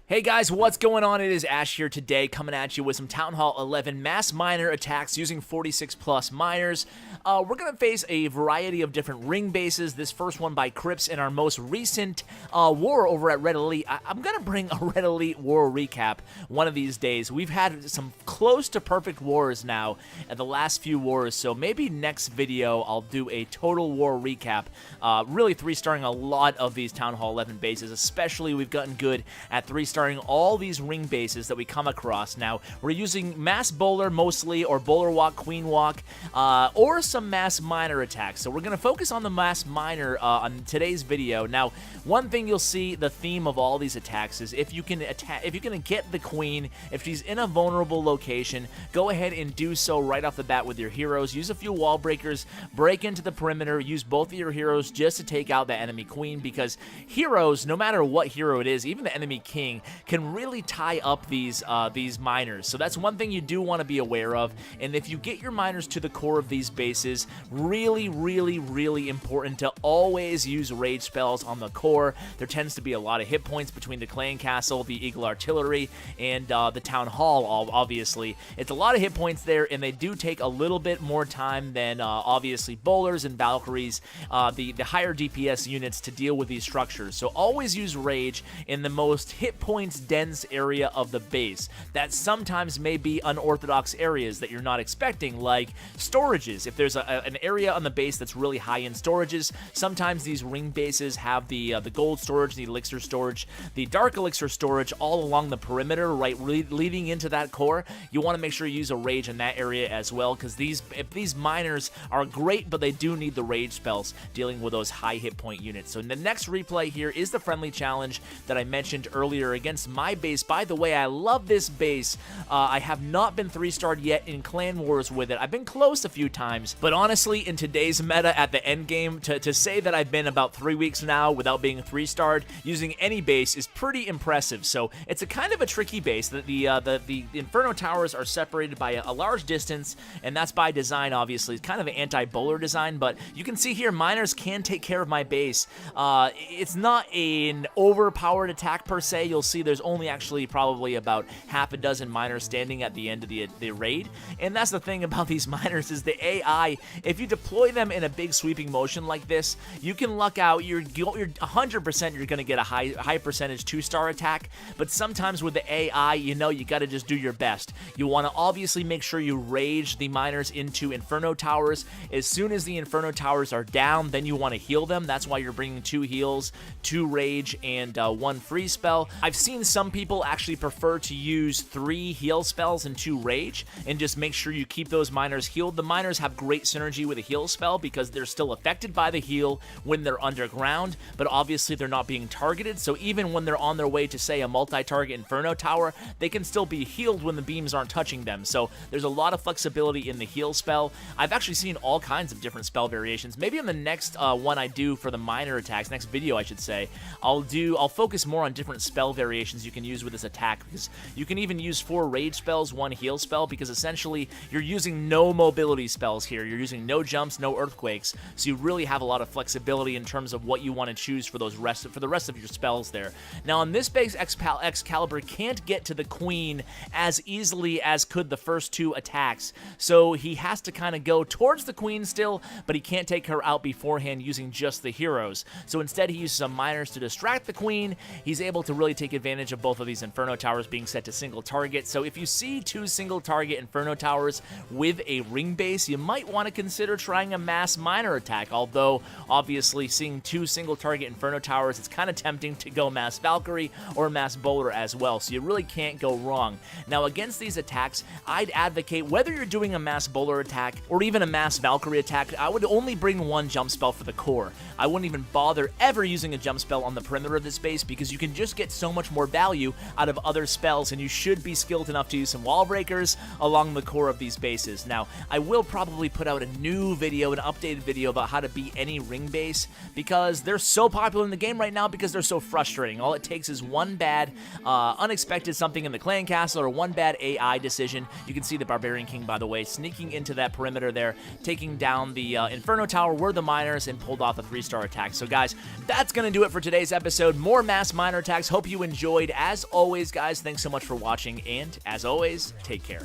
Hey guys, what's going on? It is Ash here today, coming at you with some Town Hall 11 mass miner attacks using 46 plus miners. We're going to face a variety of different ring bases. This first one by Crips in our most recent war over at Red Elite. I'm going to bring a Red Elite war recap one of these days. We've had some close to perfect wars now at the last few wars, so maybe next video I'll do a total war recap. Really 3-starring a lot of these Town Hall 11 bases, especially we've gotten good at 3-starring all these ring bases that we come across. Now, we're using mass bowler mostly, or bowler walk, queen walk, or some mass miner attacks. So we're going to focus on the mass miner on today's video. Now, one thing you'll see, the theme of all these attacks is if you can get the queen, if she's in a vulnerable location, go ahead and do so right off the bat with your heroes. Use a few wall breakers, break into the perimeter, use both of your heroes just to take out the enemy queen, because heroes, no matter what hero it is, even the enemy king, can really tie up these miners. So that's one thing you do want to be aware of. And if you get your miners to the core of these bases, really, really, really important to always use rage spells on the core. There tends to be a lot of hit points between the clan castle, the eagle artillery, and the town hall, obviously. It's a lot of hit points there, and they do take a little bit more time than obviously bowlers and Valkyries, the higher DPS units, to deal with these structures. So always use rage in the most hit points dense area of the base. That sometimes may be unorthodox areas that you're not expecting, like storages. If there's an area on the base that's really high in storages, sometimes these ring bases have the gold storage, the elixir storage, the dark elixir storage all along the perimeter, right, leading into that core. You want to make sure you use a rage in that area as well, because if these miners are great, but they do need the rage spells dealing with those high hit point units. So in the next replay here is the friendly challenge that I mentioned earlier against my base. By the way, I love this base. I have not been 3-starred yet in clan wars with it. I've been close a few times, but honestly, in today's meta at the end game, to say that I've been about 3 weeks now without being 3-starred using any base is pretty impressive. So it's a kind of a tricky base. The Inferno Towers are separated by a large distance, and that's by design, obviously. It's kind of an anti-bowler design, but you can see here, miners can take care of my base. It's not an overpowered attack per se. You'll see there's only actually probably about half a dozen miners standing at the end of the raid, and that's the thing about these miners is the AI. If you deploy them in a big sweeping motion like this, you can luck out. You're 100% you're going to get a high percentage 2-star attack, but sometimes with the AI, you got to just do your best. You want to obviously make sure you rage the miners into Inferno Towers. As soon as the Inferno Towers are down, then you want to heal them. That's why you're bringing 2 heals, 2 rage, and 1 free spell. I've seen some people actually prefer to use 3 heal spells and 2 rage, and just make sure you keep those miners healed. The miners have great synergy with a heal spell because they're still affected by the heal when they're underground, but obviously they're not being targeted, so even when they're on their way to, say, a multi-target Inferno Tower, they can still be healed when the beams aren't touching them. So there's a lot of flexibility in the heal spell. I've actually seen all kinds of different spell variations. Maybe in the next one I do for the miner attacks, next video I should say, I'll focus more on different spell variations you can use with this attack, because you can even use 4 rage spells, 1 heal spell, because essentially you're using no mobility spells here. You're using no jumps, no earthquakes, so you really have a lot of flexibility in terms of what you want to choose for the rest of your spells there. Now on this base, Excalibur can't get to the queen as easily as could the first 2 attacks, so he has to kind of go towards the queen still, but he can't take her out beforehand using just the heroes. So instead he uses some miners to distract the queen. He's able to really take advantage of both of these Inferno Towers being set to single target. So if you see 2 single target Inferno Towers with a ring base, you might want to consider trying a mass miner attack, although obviously seeing 2 single target Inferno Towers, it's kind of tempting to go mass Valkyrie or mass bowler as well, so you really can't go wrong. Now against these attacks, I'd advocate, whether you're doing a mass bowler attack or even a mass Valkyrie attack, I would only bring 1 jump spell for the core. I wouldn't even bother ever using a jump spell on the perimeter of this base, because you can just get so much more value out of other spells, and you should be skilled enough to use some wall breakers along the core of these bases. Now, I will probably put out a new video, an updated video about how to beat any ring base, because they're so popular in the game right now because they're so frustrating. All it takes is one bad, unexpected something in the clan castle or one bad AI decision. You can see the Barbarian King, by the way, sneaking into that perimeter there, taking down the Inferno Tower, were the miners, and pulled off a 3-star attack. So guys, that's going to do it for today's episode. More mass miner attacks. Hope you enjoyed. enjoyed. As always, guys, thanks so much for watching, and as always, take care.